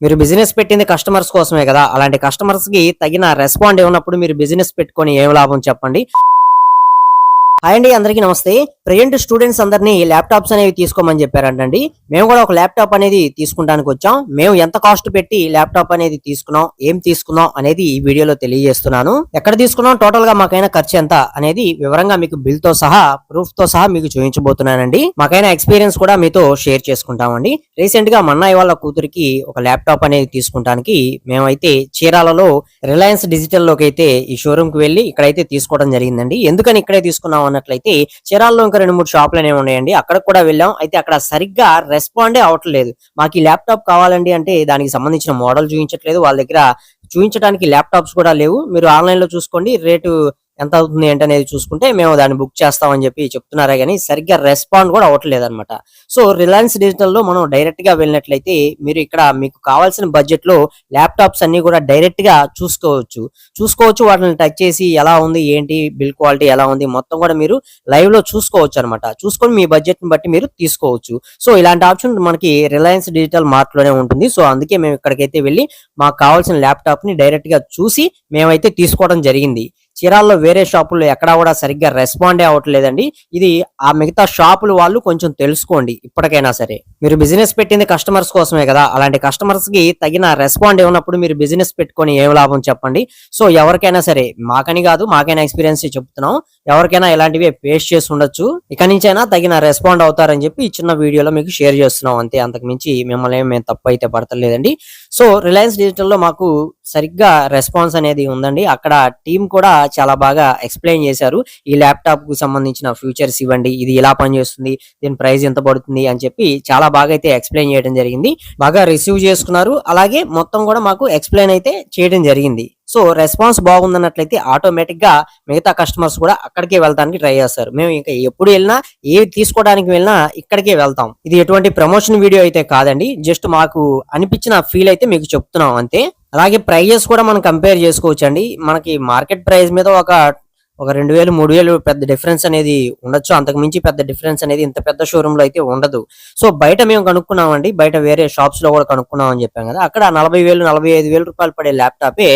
మీరు బిజినెస్ పెట్టింది కస్టమర్స్ కోసమే కదా! అలాంటి కస్టమర్స్ కి తగిన రెస్పాండ్ ఇవ్వనప్పుడు మీరు బిజినెస్ పెట్టుకొని ఏం లాభం చెప్పండి? హాయ్ అండి, అందరికీ నమస్తే. ప్రెజెంట్ స్టూడెంట్స్ అందరినీ ల్యాప్టాప్స్ అనేవి తీసుకోమని చెప్పారంటండి. మేము కూడా ఒక ల్యాప్టాప్ అనేది తీసుకుంటానికి వచ్చాం. మేము ఎంత కాస్ట్ పెట్టి ల్యాప్టాప్ అనేది తీసుకున్నాం, ఏం తీసుకున్నాం అనేది ఈ వీడియోలో తెలియజేస్తున్నాను. ఎక్కడ తీసుకున్నాం, టోటల్ గా మాకైనా ఖర్చు ఎంత అనేది వివరంగా మీకు బిల్ తో సహా, ప్రూఫ్ తో సహా మీకు చూపించబోతున్నానండి. మాకైనా ఎక్స్పీరియన్స్ కూడా మీతో షేర్ చేసుకుంటామండి. రీసెంట్ గా మన్నయ్య వాళ్ళ కూతురికి ఒక ల్యాప్టాప్ అనేది తీసుకుంటానికి మేమైతే చీరాలలో రిలయన్స్ డిజిటల్ లోకి అయితే ఈ షోరూమ్ కి వెళ్లి ఇక్కడైతే తీసుకోవడం జరిగిందండి. ఎందుకని ఇక్కడే తీసుకున్నాం అన్నట్లయితే, చీరాల్లో ఇంకా 2-3 షాపులు అనేవి ఉన్నాయండి. అక్కడికి కూడా వెళ్ళాం. అయితే అక్కడ సరిగ్గా రెస్పాండే అవ్వట్లేదు. మాకు ఈ ల్యాప్టాప్ కావాలండి అంటే దానికి సంబంధించిన మోడల్ చూపించట్లేదు. వాళ్ళ దగ్గర చూపించడానికి ల్యాప్టాప్స్ కూడా లేవు. మీరు ఆన్లైన్ లో చూసుకోండి, రేటు ఎంత అవుతుంది ఏంటనేది చూసుకుంటే మేము దాన్ని బుక్ చేస్తామని చెప్పి చెప్తున్నారా కానీ సరిగ్గా రెస్పాండ్ కూడా అవ్వట్లేదు అనమాట. సో రిలయన్స్ డిజిటల్ లో మనం డైరెక్ట్ గా వెళ్ళినట్లయితే మీరు ఇక్కడ మీకు కావాల్సిన బడ్జెట్ లో ల్యాప్టాప్స్ అన్ని కూడా డైరెక్ట్ గా చూసుకోవచ్చు. వాటిని టచ్ చేసి ఎలా ఉంది ఏంటి, బిల్ క్వాలిటీ ఎలా ఉంది మొత్తం కూడా మీరు లైవ్ లో చూసుకోవచ్చు అనమాట. చూసుకొని మీ బడ్జెట్ ని బట్టి మీరు తీసుకోవచ్చు. సో ఇలాంటి ఆప్షన్ మనకి రిలయన్స్ డిజిటల్ మార్ట్ లోనే ఉంటుంది. సో అందుకే మేము ఇక్కడికైతే వెళ్ళి మాకు కావాల్సిన ల్యాప్టాప్ ని డైరెక్ట్ గా చూసి మేమైతే తీసుకోవడం జరిగింది. చీరాల్లో వేరే షాపుల్లో ఎక్కడా కూడా సరిగ్గా రెస్పాండే అవ్వట్లేదండి. ఇది ఆ మిగతా షాపులు వాళ్ళు కొంచెం తెలుసుకోండి ఇప్పటికైనా సరే. మీరు బిజినెస్ పెట్టింది కస్టమర్స్ కోసమే కదా! అలాంటి కస్టమర్స్ కి తగిన రెస్పాండ్ ఇవ్వనప్పుడు మీరు బిజినెస్ పెట్టుకొని ఏం లాభం చెప్పండి? సో ఎవరికైనా సరే, మాకని కాదు, మాకైనా ఎక్స్పీరియన్స్ చెప్తున్నాం. ఎవరికైనా ఇలాంటివి ఫేస్ చేసి ఉండొచ్చు. ఇక నుంచైనా తగిన రెస్పాండ్ అవుతారని చెప్పి ఈ చిన్న వీడియోలో మీకు షేర్ చేస్తున్నాం అంతే. అంతకు మించి మిమ్మల్ని మేము తప్పు అయితే పడతలేదండి. సో రిలయన్స్ డిజిటల్ లో మాకు సరిగ్గా రెస్పాన్స్ అనేది ఉందండి. అక్కడ టీం కూడా చాలా బాగా ఎక్స్ప్లెయిన్ చేశారు. ఈ ల్యాప్టాప్ కు సంబంధించిన ఫ్యూచర్స్ ఇవ్వండి, ఇది ఇలా పనిచేస్తుంది, దీని ప్రైస్ ఎంత పడుతుంది అని చెప్పి చాలా బాగా అయితే ఎక్స్ప్లెయిన్ చేయడం జరిగింది. బాగా రిసీవ్ చేసుకున్నారు. అలాగే మొత్తం కూడా మాకు ఎక్స్ప్లెయిన్ అయితే చేయడం జరిగింది. సో రెస్పాన్స్ బాగుందన్నట్లయితే ఆటోమేటిక్ గా మిగతా కస్టమర్స్ కూడా అక్కడికే వెళ్తానికి ట్రై చేస్తారు. మేము ఇంకా ఎప్పుడు వెళ్ళినా, ఏవి తీసుకోవడానికి వెళ్ళినా ఇక్కడికే వెళ్తాం. ఇది ఎటువంటి ప్రమోషన్ వీడియో అయితే కాదండి. జస్ట్ మాకు అనిపించిన ఫీల్ అయితే మీకు చెప్తున్నాం అంతే. అలాగే ప్రైజెస్ కూడా మనం కంపేర్ చేసుకోవచ్చు అండి. మనకి మార్కెట్ ప్రైస్ మీద ఒక 2000 3000 పెద్ద డిఫరెన్స్ అనేది ఉండొచ్చు. అంతకు మించి పెద్ద డిఫరెన్స్ అనేది ఇంత పెద్ద షోరూమ్ లో అయితే ఉండదు. సో బయట మేము కనుక్కున్నామండి, బయట వేరే షాప్స్ లో కూడా కనుక్కున్నాం అని చెప్పాం కదా. అక్కడ 40,000 45,000 రూపాయలు పడే ల్యాప్టాపే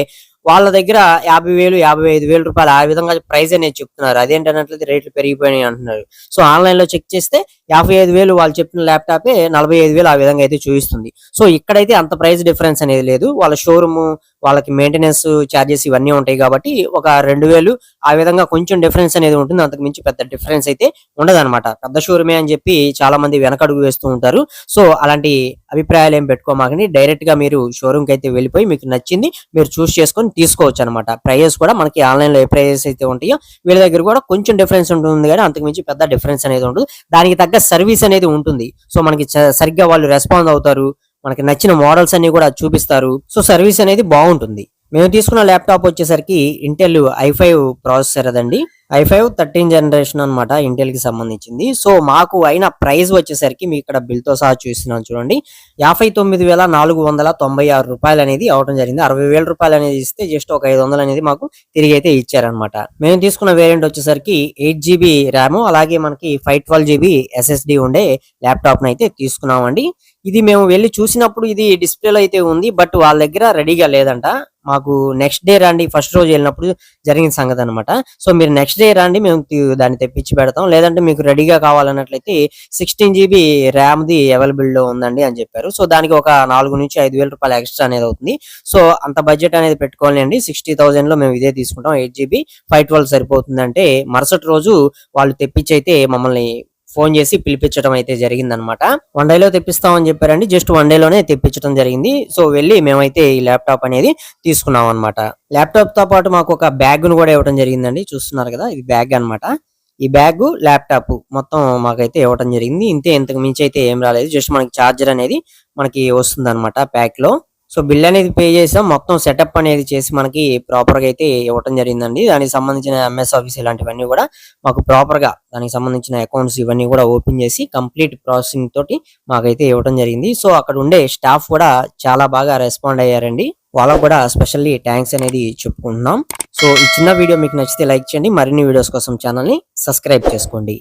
వాళ్ళ దగ్గర 50,000 55,000 రూపాయలు ఆ విధంగా ప్రైస్ అనేది చెప్తున్నారు. అదేంటన్నట్లయితే రేట్లు పెరిగిపోయినాయి అంటున్నారు. సో ఆన్లైన్ లో చెక్ చేస్తే 55,000 వాళ్ళు చెప్పిన ల్యాప్టాపే 45,000 ఆ విధంగా అయితే చూపిస్తుంది. సో ఇక్కడైతే అంత ప్రైస్ డిఫరెన్స్ అనేది లేదు. వాళ్ళ షోరూమ్, వాళ్ళకి మెయింటెనెన్స్ చార్జెస్ ఇవన్నీ ఉంటాయి కాబట్టి ఒక 2,000 ఆ విధంగా కొంచెం డిఫరెన్స్ అనేది ఉంటుంది. అంతకు మించి పెద్ద డిఫరెన్స్ అయితే ఉండదన్నమాట. పెద్ద షోరూమే అని చెప్పి చాలా మంది వెనకడుగు వేస్తూ ఉంటారు. సో అలాంటి అభిప్రాయాలు ఏం పెట్టుకోమాకండి. డైరెక్ట్ గా మీరు షోరూమ్ కి అయితే వెళ్ళిపోయి మీకు నచ్చింది మీరు చూస్ చేసుకొని తీసుకోవచ్చు అనమాట. ప్రైజెస్ కూడా మనకి ఆన్లైన్ లో ఏ ప్రైజెస్ అయితే ఉంటాయో వీళ్ళ దగ్గర కూడా కొంచెం డిఫరెన్స్ ఉంటుంది, కానీ అంతకు మించి పెద్ద డిఫరెన్స్ అనేది ఉండదు. దానికి తగ్గ సర్వీస్ అనేది ఉంటుంది. సో మనకి సరిగ్గా వాళ్ళు రెస్పాండ్ అవుతారు, మనకి నచ్చిన మోడల్స్ అన్ని కూడా చూపిస్తారు. సో సర్వీస్ అనేది బాగుంటుంది. మేము తీసుకున్న ల్యాప్టాప్ వచ్చేసరికి ఇంటెల్ i5 ప్రాసెసర్ అదండి. i5 13 జనరేషన్ అనమాట, ఇంటెల్ కి సంబంధించింది. సో మాకు అయిన ప్రైస్ వచ్చేసరికి మీకు ఇక్కడ బిల్ తో సహా చూస్తున్నాను చూడండి, 59,496 రూపాయలు అనేది అవడం జరిగింది. 60,000 రూపాయలు అనేది ఇస్తే జస్ట్ ఒక 500 అనేది మాకు తిరిగి అయితే ఇచ్చారనమాట. మేము తీసుకున్న వేరియంట్ వచ్చేసరికి 8GB ర్యామ్, అలాగే మనకి 512GB SSD ఉండే ల్యాప్టాప్ అయితే తీసుకున్నామండి. ఇది మేము వెళ్ళి చూసినప్పుడు ఇది డిస్ప్లేలో అయితే ఉంది, బట్ వాళ్ళ దగ్గర రెడీగా లేదంట. మాకు నెక్స్ట్ డే రండి, ఫస్ట్ రోజు వెళ్ళినప్పుడు జరిగిన సంగతి అనమాట. సో మీరు నెక్స్ట్ డే రండి, మేము దాన్ని తెప్పించి పెడతాం. లేదంటే మీకు రెడీగా కావాలన్నట్లయితే 16GB ర్యామ్ ది అవైలబుల్ లో ఉందండి అని చెప్పారు. సో దానికి ఒక 4,000 నుంచి 5,000 రూపాయలు ఎక్స్ట్రా అనేది అవుతుంది. సో అంత బడ్జెట్ అనేది పెట్టుకోవాలండి. 60,000 లో మేము ఇదే తీసుకుంటాం. 8GB 512 సరిపోతుంది అంటే మరుసటి రోజు వాళ్ళు తెప్పించి అయితే మమ్మల్ని ఫోన్ చేసి పిలిపించడం అయితే జరిగింది అనమాట. 1 డేలో తెప్పిస్తామని చెప్పారండి. జస్ట్ 1 డేలోనే తెప్పించడం జరిగింది. సో వెళ్ళి మేమైతే ఈ ల్యాప్టాప్ అనేది తీసుకున్నాం అనమాట. ల్యాప్టాప్ తో పాటు మాకు ఒక బ్యాగ్ ను కూడా ఇవ్వడం జరిగిందండి. చూస్తున్నారు కదా, ఇది బ్యాగ్ అనమాట. ఈ బ్యాగ్, ల్యాప్టాప్ మొత్తం మాకైతే ఇవ్వడం జరిగింది. ఇంతకు మించి అయితే ఏం రాలేదు. జస్ట్ మనకి చార్జర్ అనేది మనకి వస్తుంది అనమాట ప్యాక్ లో. సో బిల్ అనేది పే చేసాం, మొత్తం సెటప్ అనేది చేసి మనకి ప్రాపర్ గా అయితే ఇవ్వడం జరిగిందండి. దానికి సంబంధించిన ఎంఎస్ ఆఫీస్ ఇలాంటివన్నీ కూడా మాకు ప్రాపర్ గా దానికి సంబంధించిన అకౌంట్స్ ఇవన్నీ కూడా ఓపెన్ చేసి కంప్లీట్ ప్రాసెసింగ్ తోటి మాకైతే ఇవ్వడం జరిగింది. సో అక్కడ ఉండే స్టాఫ్ కూడా చాలా బాగా రెస్పాండ్ అయ్యారండి. వాళ్ళకు కూడా స్పెషల్లీ థ్యాంక్స్ అనేది చెప్పుకుంటున్నాం. సో ఈ చిన్న వీడియో మీకు నచ్చితే లైక్ చేయండి. మరిన్ని వీడియోస్ కోసం ఛానల్ ని సబ్స్క్రైబ్ చేసుకోండి.